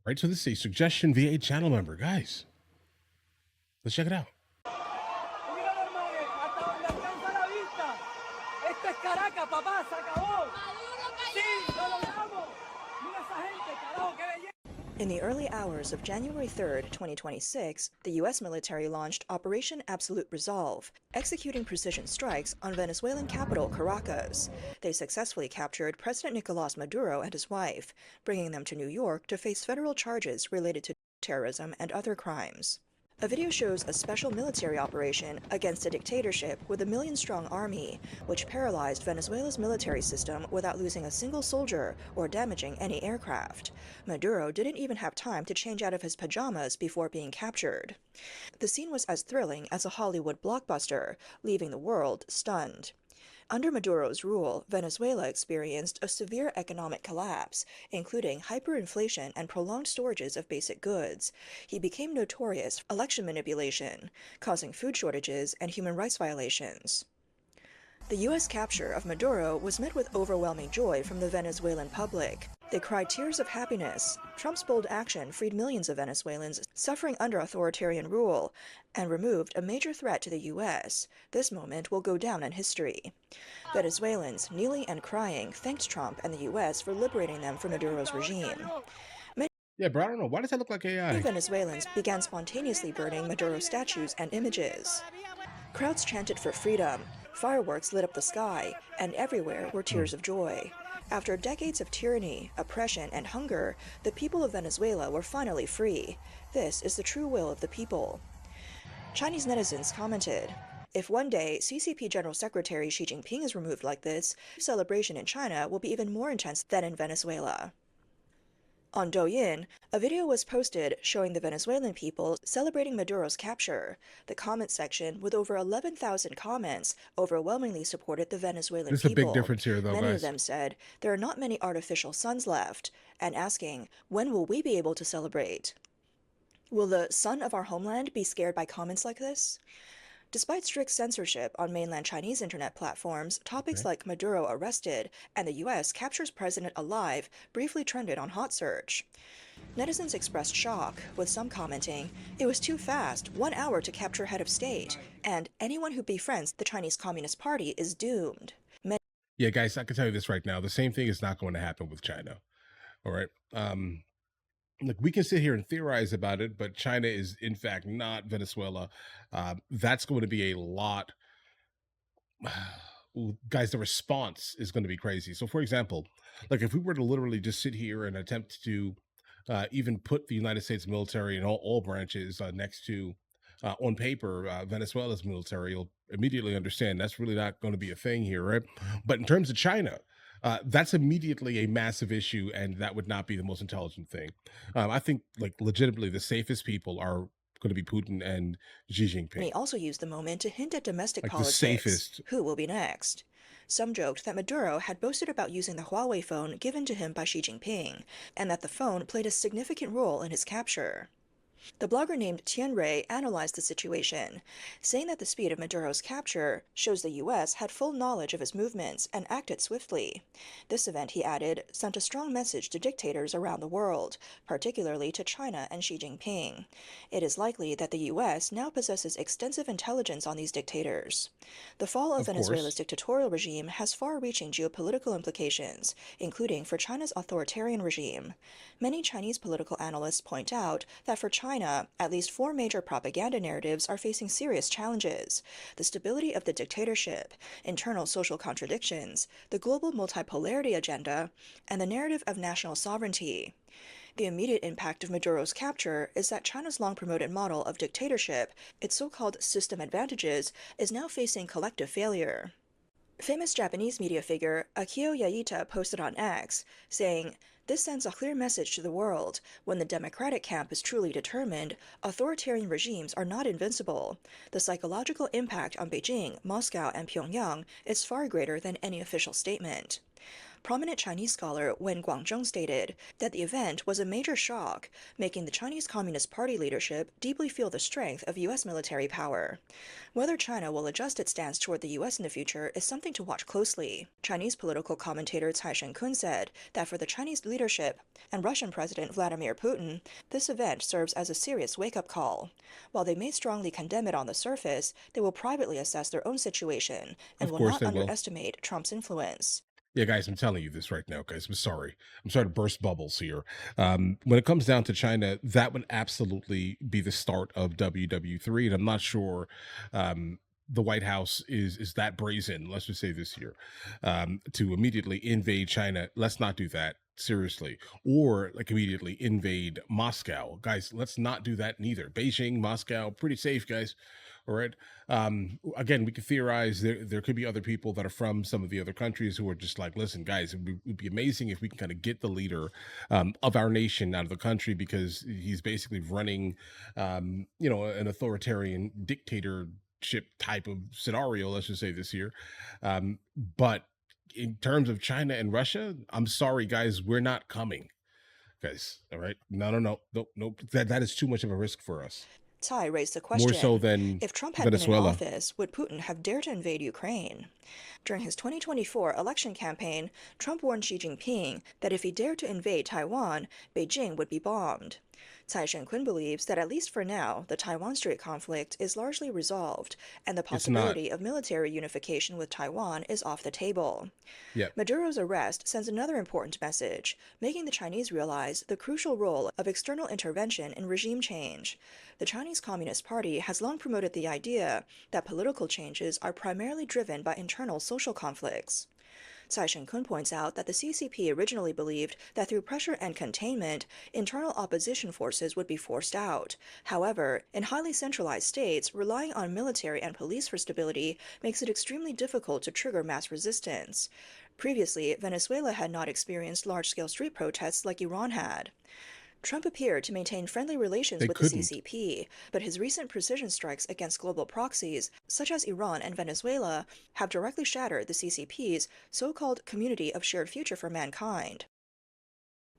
Right, so this is a suggestion via a channel member. Guys, let's check it out. In the early hours of January 3rd, 2026, the U.S. military launched Operation Absolute Resolve, executing precision strikes on Venezuelan capital Caracas. They successfully captured President Nicolás Maduro and his wife, bringing them to New York to face federal charges related to terrorism and other crimes. A video shows a special military operation against a dictatorship with a million-strong army, which paralyzed Venezuela's military system without losing a single soldier or damaging any aircraft. Maduro didn't even have time to change out of his pajamas before being captured. The scene was as thrilling as a Hollywood blockbuster, leaving the world stunned. Under Maduro's rule, Venezuela experienced a severe economic collapse, including hyperinflation and prolonged storages of basic goods. He became notorious for election manipulation, causing food shortages and human rights violations. The U.S. capture of Maduro was met with overwhelming joy from the Venezuelan public. They cried tears of happiness. Trump's bold action freed millions of Venezuelans suffering under authoritarian rule and removed a major threat to the U.S. This moment will go down in history. Venezuelans, kneeling and crying, thanked Trump and the U.S. for liberating them from Maduro's regime. Yeah, bro, I don't know. Why does that look like AI? Many Venezuelans began spontaneously burning Maduro statues and images. Crowds chanted for freedom, fireworks lit up the sky, and everywhere were tears of joy. After decades of tyranny, oppression, and hunger, the people of Venezuela were finally free. This is the true will of the people. Chinese netizens commented, "If one day CCP General Secretary Xi Jinping is removed like this, celebration in China will be even more intense than in Venezuela." On Douyin, a video was posted showing the Venezuelan people celebrating Maduro's capture. The comment section, with over 11,000 comments, overwhelmingly supported the Venezuelan There's people. a big difference here, though, Many guys. of them said, "There are not many artificial suns left," and asking, "When will we be able to celebrate?" Will the son of our homeland be scared by comments like this? Despite strict censorship on mainland Chinese internet platforms, topics like Maduro arrested and the U.S. captures president alive briefly trended on Hot Search. Netizens expressed shock, with some commenting, "It was too fast, 1 hour to capture head of state," and "Anyone who befriends the Chinese Communist Party is doomed." Yeah, guys, I can tell you this right now. The same thing is not going to happen with China. All right. Look, we can sit here and theorize about it, but China is, in fact, not Venezuela. That's going to be a lot. Guys, the response is going to be crazy. So, for example, like if we were to literally just sit here and attempt to even put the United States military and all branches next to, on paper, Venezuela's military, you'll immediately understand that's really not going to be a thing here, right? But in terms of China, that's immediately a massive issue, and that would not be the most intelligent thing. I think, like, legitimately, the safest people are going to be Putin and Xi Jinping. He also used the moment to hint at domestic Like politics. the safest. Who will be next? Some joked that Maduro had boasted about using the Huawei phone given to him by Xi Jinping, and that the phone played a significant role in his capture. The blogger named Tianrei analyzed the situation, saying that the speed of Maduro's capture shows the U.S. had full knowledge of his movements and acted swiftly. This event, he added, sent a strong message to dictators around the world, particularly to China and Xi Jinping. It is likely that the U.S. now possesses extensive intelligence on these dictators. The fall of Venezuela's dictatorial regime has far-reaching geopolitical implications, including for China's authoritarian regime. Many Chinese political analysts point out that for China, at least 4 major propaganda narratives are facing serious challenges: the stability of the dictatorship, internal social contradictions, the global multipolarity agenda, and the narrative of national sovereignty. The immediate impact of Maduro's capture is that China's long-promoted model of dictatorship, its so-called system advantages, is now facing collective failure. Famous Japanese media figure Akio Yaita posted on X, saying, "This sends a clear message to the world. When the democratic camp is truly determined, authoritarian regimes are not invincible. The psychological impact on Beijing, Moscow, and Pyongyang is far greater than any official statement." Prominent Chinese scholar Wen Guangzhong stated that the event was a major shock, making the Chinese Communist Party leadership deeply feel the strength of U.S. military power. Whether China will adjust its stance toward the U.S. in the future is something to watch closely. Chinese political commentator Cai Shen-kun said that for the Chinese leadership and Russian President Vladimir Putin, this event serves as a serious wake-up call. While they may strongly condemn it on the surface, they will privately assess their own situation and Of will course not they will. underestimate Trump's influence. Yeah, guys, I'm telling you this right now, guys. I'm sorry. I'm sorry to burst bubbles here. When it comes down to China, that would absolutely be the start of WW3, and I'm not sure the White House is that brazen. Let's just say this year to immediately invade China. Let's not do that. Seriously, or like immediately invade Moscow, guys. Let's not do that neither. Beijing, Moscow, pretty safe, guys. All right. Again, we could theorize there could be other people that are from some of the other countries who are just like, listen, guys, it'd be amazing if we can kind of get the leader of our nation out of the country because he's basically running, an authoritarian dictatorship type of scenario. Let's just say this year, but in terms of China and Russia, I'm sorry, guys, we're not coming, guys. All right, no. That is too much of a risk for us. Tsai raised the More so question, than if Trump had been in Venezuela. office, would Putin have dared to invade Ukraine? During his 2024 election campaign, Trump warned Xi Jinping that if he dared to invade Taiwan, Beijing would be bombed. Tsai Shen-kun believes that at least for now, the Taiwan Strait conflict is largely resolved, and the It's not. possibility of military unification with Taiwan is off the table. Yeah, Maduro's arrest sends another important message, making the Chinese realize the crucial role of external intervention in regime change. The Chinese Communist Party has long promoted the idea that political changes are primarily driven by internal social conflicts. Tsai Shen-kun points out that the CCP originally believed that through pressure and containment, internal opposition forces would be forced out. However, in highly centralized states, relying on military and police for stability makes it extremely difficult to trigger mass resistance. Previously, Venezuela had not experienced large-scale street protests like Iran had. Trump appeared to maintain friendly relations they with the couldn't. CCP, but his recent precision strikes against global proxies, such as Iran and Venezuela, have directly shattered the CCP's so-called Community of Shared Future for Mankind.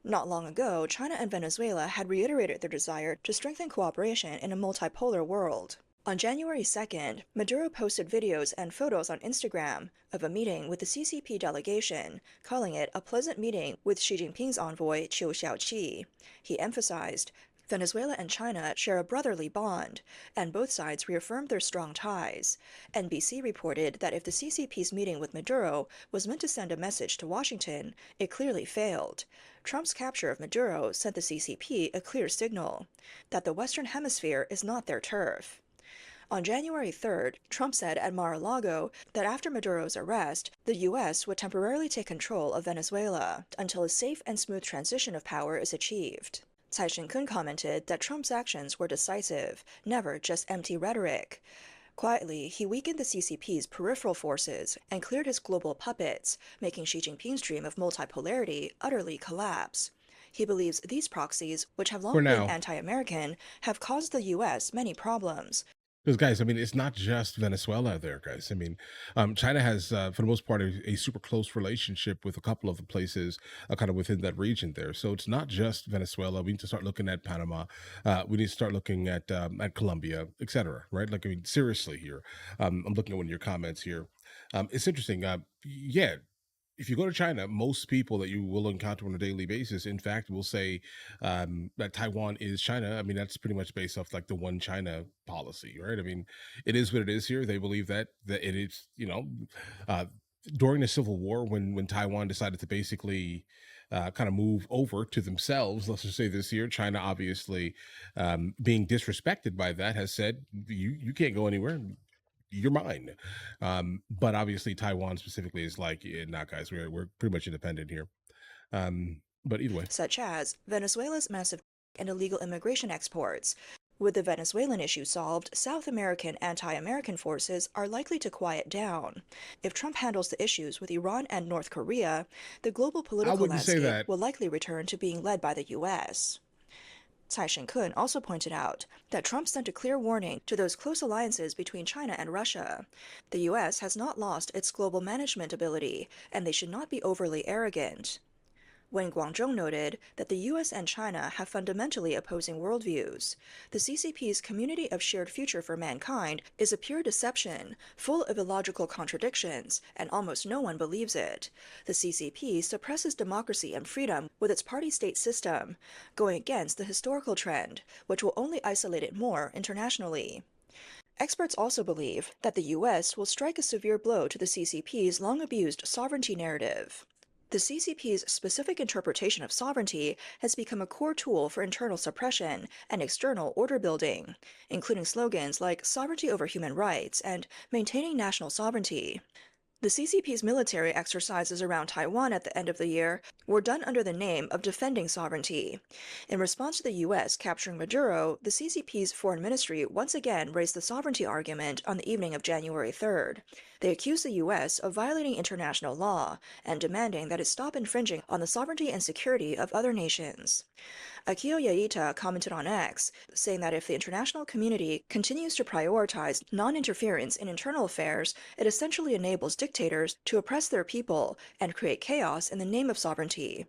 Not long ago, China and Venezuela had reiterated their desire to strengthen cooperation in a multipolar world. On January 2nd, Maduro posted videos and photos on Instagram of a meeting with the CCP delegation, calling it a pleasant meeting with Xi Jinping's envoy Qiu Xiaoqi. He emphasized, Venezuela and China share a brotherly bond, and both sides reaffirmed their strong ties. NBC reported that if the CCP's meeting with Maduro was meant to send a message to Washington, it clearly failed. Trump's capture of Maduro sent the CCP a clear signal that the Western Hemisphere is not their turf. On January 3rd, Trump said at Mar-a-Lago that after Maduro's arrest, the U.S. would temporarily take control of Venezuela until a safe and smooth transition of power is achieved. Tsai Shen-kun commented that Trump's actions were decisive, never just empty rhetoric. Quietly, he weakened the CCP's peripheral forces and cleared his global puppets, making Xi Jinping's dream of multipolarity utterly collapse. He believes these proxies, which have For long been now. anti-American, have caused the U.S. many problems. Because guys, I mean, it's not just Venezuela there, guys. I mean, China has, for the most part, a super close relationship with a couple of the places kind of within that region there. So it's not just Venezuela. We need to start looking at Panama. We need to start looking at Colombia, etc. Right? Like, I mean, seriously here. I'm looking at one of your comments here. It's interesting. Yeah, if you go to China, most people that you will encounter on a daily basis, in fact, will say that Taiwan is China. I mean, that's pretty much based off like the one China policy, right? I mean, it is what it is here. They believe that it is, uh, during the Civil War, when Taiwan decided to basically kind of move over to themselves, let's just say this year, China obviously being disrespected by that has said you can't go anywhere, you're mine. But obviously Taiwan specifically is like, yeah, nah, guys, we're pretty much independent here. But either way, Such as Venezuela's massive and illegal immigration exports. With the Venezuelan issue solved, South American anti-American forces are likely to quiet down. If Trump handles the issues with Iran and North Korea, the global I political wouldn't say landscape that. will likely return to being led by the U.S. Tsai Ing-kun also pointed out that Trump sent a clear warning to those close alliances between China and Russia. The U.S. has not lost its global management ability, and they should not be overly arrogant. Wen Guangzhong noted that the US and China have fundamentally opposing worldviews. The CCP's Community of Shared Future for Mankind is a pure deception, full of illogical contradictions, and almost no one believes it. The CCP suppresses democracy and freedom with its party-state system, going against the historical trend, which will only isolate it more internationally. Experts also believe that the US will strike a severe blow to the CCP's long-abused sovereignty narrative. The CCP's specific interpretation of sovereignty has become a core tool for internal suppression and external order building, including slogans like sovereignty over human rights and maintaining national sovereignty. The CCP's military exercises around Taiwan at the end of the year were done under the name of defending sovereignty. In response to the U.S. capturing Maduro, the CCP's foreign ministry once again raised the sovereignty argument on the evening of January 3rd. They accused the U.S. of violating international law and demanding that it stop infringing on the sovereignty and security of other nations. Akio Yaita commented on X, saying that if the international community continues to prioritize non-interference in internal affairs, it essentially enables dictators to oppress their people and create chaos in the name of sovereignty.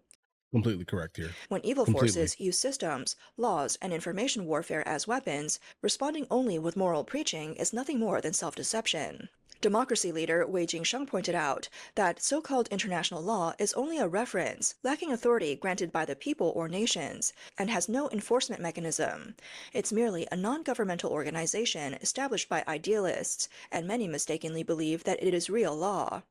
Completely correct here. When evil Completely. forces use systems, laws, and information warfare as weapons, responding only with moral preaching is nothing more than self-deception. Democracy leader Wei Jingsheng pointed out that so-called international law is only a reference, lacking authority granted by the people or nations, and has no enforcement mechanism. It's merely a non-governmental organization established by idealists, and many mistakenly believe that it is real law.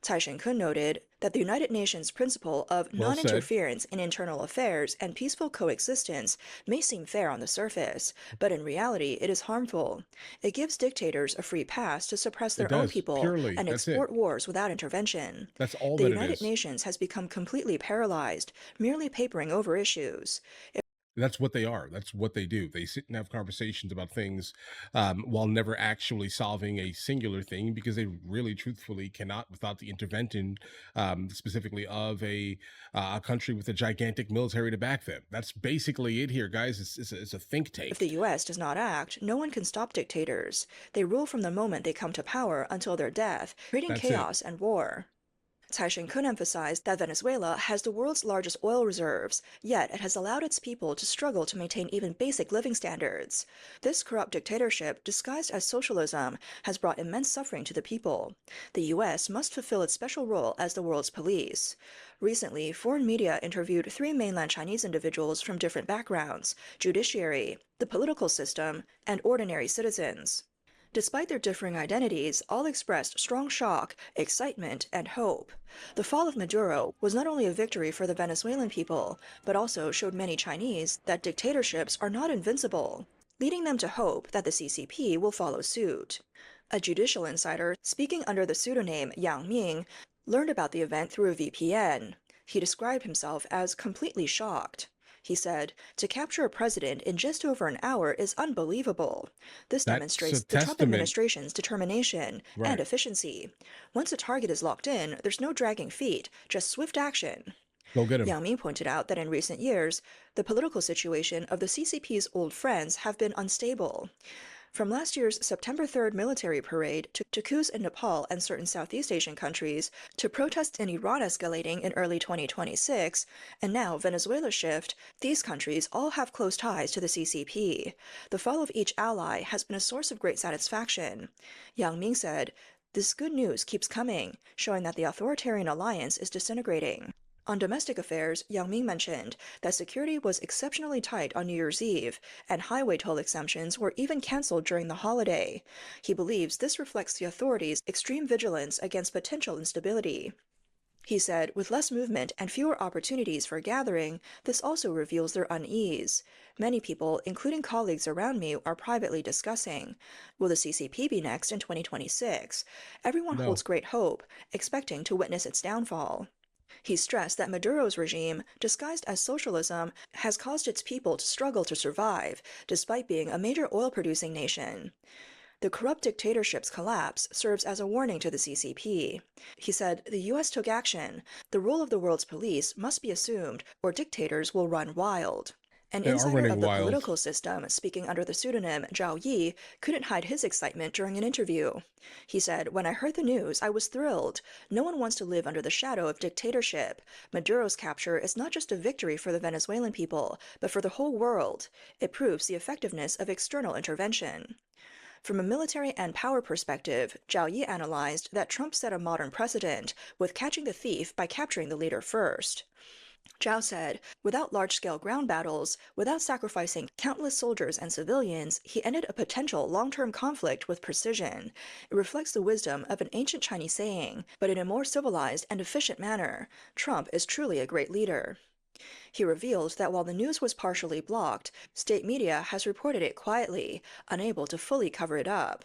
Tsai Ing-kun noted that the United Nations principle of Well said. non-interference in internal affairs and peaceful coexistence may seem fair on the surface, but in reality it is harmful. It gives dictators a free pass to suppress It their own does. people Purely. and That's it. export wars without intervention. That's all The that it United is. Nations has become completely paralyzed, merely papering over issues. That's what they are. That's what they do. They sit and have conversations about things while never actually solving a singular thing because they really, truthfully, cannot without the intervention, specifically of a country with a gigantic military to back them. That's basically it here, guys. It's a think tank. If the U.S. does not act, no one can stop dictators. They rule from the moment they come to power until their death, creating That's chaos it. and war. Tsai Ing-kun emphasized that Venezuela has the world's largest oil reserves, yet it has allowed its people to struggle to maintain even basic living standards. This corrupt dictatorship, disguised as socialism, has brought immense suffering to the people. The U.S. must fulfill its special role as the world's police. Recently, foreign media interviewed 3 mainland Chinese individuals from different backgrounds: judiciary, the political system, and ordinary citizens. Despite their differing identities, all expressed strong shock, excitement, and hope. The fall of Maduro was not only a victory for the Venezuelan people, but also showed many Chinese that dictatorships are not invincible, leading them to hope that the CCP will follow suit. A judicial insider, speaking under the pseudonym Yang Ming, learned about the event through a VPN. He described himself as completely shocked. He said, "To capture a president in just over an hour is unbelievable. This That's a demonstrates the Trump testament. administration's determination and Right. efficiency. Once a target is locked in, there's no dragging feet, just swift action." Go get him. Yang Ming pointed out that in recent years, the political situation of the CCP's old friends have been unstable. From last year's September 3rd military parade to coups in Nepal and certain Southeast Asian countries, to protests in Iran escalating in early 2026, and now Venezuela's shift, these countries all have close ties to the CCP. The fall of each ally has been a source of great satisfaction. Yang Ming said, "This good news keeps coming, showing that the authoritarian alliance is disintegrating." On domestic affairs, Yang Ming mentioned that security was exceptionally tight on New Year's Eve, and highway toll exemptions were even cancelled during the holiday. He believes this reflects the authorities' extreme vigilance against potential instability. He said, with less movement and fewer opportunities for gathering, this also reveals their unease. Many people, including colleagues around me, are privately discussing, will the CCP be next in 2026? Everyone No. holds great hope, expecting to witness its downfall. He stressed that Maduro's regime, disguised as socialism, has caused its people to struggle to survive, despite being a major oil-producing nation. The corrupt dictatorship's collapse serves as a warning to the CCP. He said, "The U.S. took action. The role of the world's police must be assumed, or dictators will run wild." An They are insider running of the wild. political system, speaking under the pseudonym Zhao Yi, couldn't hide his excitement during an interview. He said, "When I heard the news, I was thrilled. No one wants to live under the shadow of dictatorship. Maduro's capture is not just a victory for the Venezuelan people, but for the whole world. It proves the effectiveness of external intervention." From a military and power perspective, Zhao Yi analyzed that Trump set a modern precedent with catching the thief by capturing the leader first. Zhao said, "Without large-scale ground battles, without sacrificing countless soldiers and civilians, he ended a potential long-term conflict with precision. It reflects the wisdom of an ancient Chinese saying, but in a more civilized and efficient manner. Trump is truly a great leader." He revealed that while the news was partially blocked, state media has reported it quietly, unable to fully cover it up.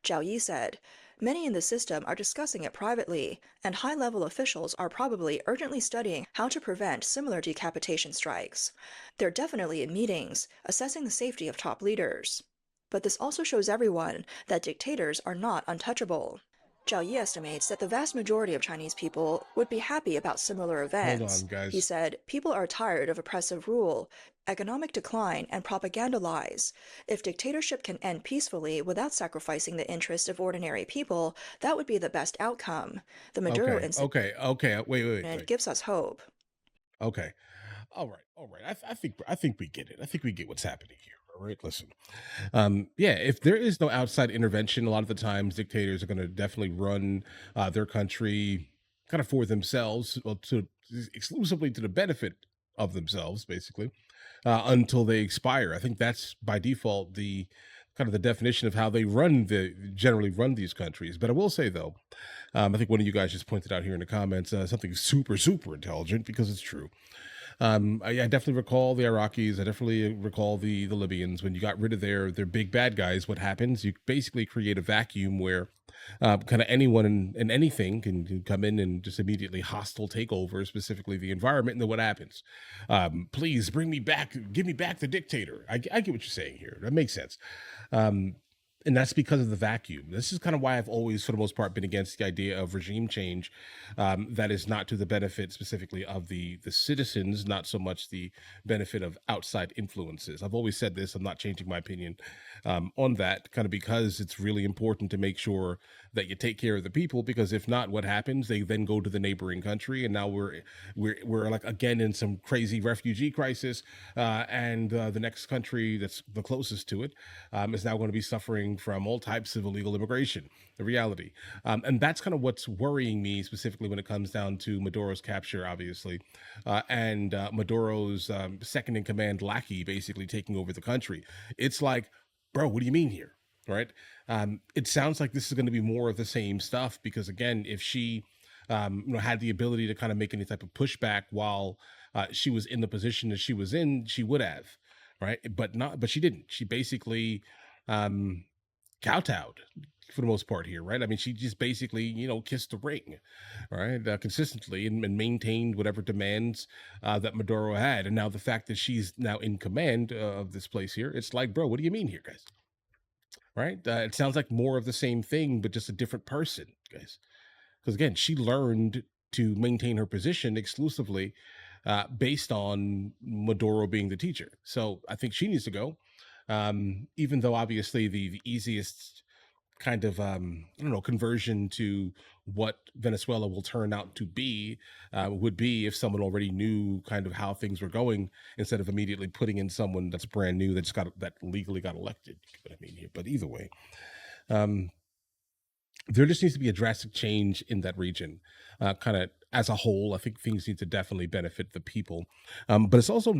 Zhao Yi said, "Many in the system are discussing it privately, and high-level officials are probably urgently studying how to prevent similar decapitation strikes. They're definitely in meetings, assessing the safety of top leaders." But this also shows everyone that dictators are not untouchable. Zhao Yi estimates that the vast majority of Chinese people would be happy about similar Hold events. on, He guys. said, "People are tired of oppressive rule, economic decline, and propaganda lies. If dictatorship can end peacefully without sacrificing the interests of ordinary people, that would be the best outcome. The Maduro Okay, incident okay, okay. Wait. gives us hope." Okay. All right. I think we get it. I think we get what's happening here. All right. Listen. Yeah. If there is no outside intervention, a lot of the times dictators are going to definitely run their country kind of for themselves, well, to exclusively to the benefit of themselves, basically, until they expire. I think that's by default the kind of the definition of how they generally run these countries. But I will say though, I think one of you guys just pointed out here in the comments something super intelligent because it's true. I definitely recall the Iraqis. I definitely recall the Libyans. When you got rid of their big bad guys, what happens? You basically create a vacuum where kind of anyone and anything can come in and just immediately hostile take over, specifically the environment. And then what happens? Please bring me back. Give me back the dictator. I get what you're saying here. That makes sense. Um, and that's because of the vacuum. This is kind of why I've always, for the most part, been against the idea of regime change that is not to the benefit specifically of the citizens, not so much the benefit of outside influences. I've always said this. I'm not changing my opinion on that, kind of because it's really important to make sure that you take care of the people. Because if not, what happens? They then go to the neighboring country, and now we're like again in some crazy refugee crisis, and the next country that's the closest to it is now going to be suffering from all types of illegal immigration. The reality, and that's kind of what's worrying me specifically when it comes down to Maduro's capture, obviously, and Maduro's second in command lackey basically taking over the country. It's like, bro, what do you mean here? Right? It sounds like this is going to be more of the same stuff because again, if she had the ability to kind of make any type of pushback while she was in the position that she was in, she would have, right? But she didn't. She basically um, kowtowed for the most part here, right? I mean, she just basically, kissed the ring, right, consistently and maintained whatever demands that Maduro had. And now the fact that she's now in command of this place here, it's like, bro, what do you mean here, guys? Right? It sounds like more of the same thing, but just a different person, guys. Because again, she learned to maintain her position exclusively based on Maduro being the teacher. So I think she needs to go. Even though obviously the easiest kind of I don't know conversion to what Venezuela will turn out to be would be if someone already knew kind of how things were going instead of immediately putting in someone that's brand new that legally got elected. What I mean here, but either way, um, there just needs to be a drastic change in that region, kind of as a whole. I think things need to definitely benefit the people, but it's also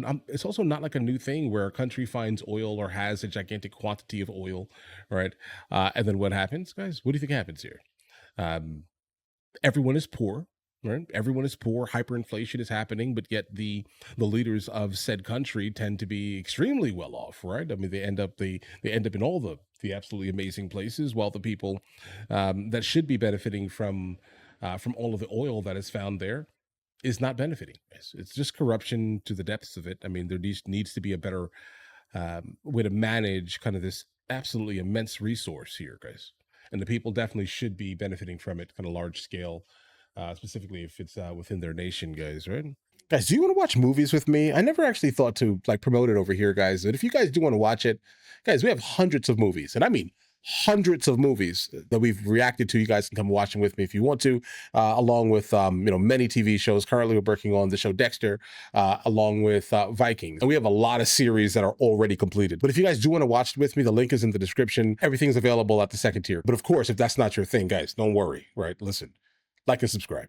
not like a new thing where a country finds oil or has a gigantic quantity of oil, right? And then what happens, guys? What do you think happens here? Um, Everyone is poor, right? Everyone is poor. Hyperinflation is happening, but yet the leaders of said country tend to be extremely well off, right? I mean, they end up in all the absolutely amazing places, while the people that should be benefiting from all of the oil that is found there is not benefiting. It's just corruption to the depths of it. I mean, there needs to be a better way to manage kind of this absolutely immense resource here, guys. And the people definitely should be benefiting from it, kind of large scale, specifically if it's within their nation, guys. Right? Guys, do you want to watch movies with me? I never actually thought to like promote it over here, guys. But if you guys do want to watch it, guys, we have hundreds of movies, and I mean hundreds of movies that we've reacted to. You guys can come watch them with me if you want to, along with many TV shows. Currently, we're working on the show Dexter, along with Vikings, and we have a lot of series that are already completed. But if you guys do want to watch it with me, the link is in the description. Everything's available at the second tier. But of course, if that's not your thing, guys, don't worry. Right? Listen, like and subscribe.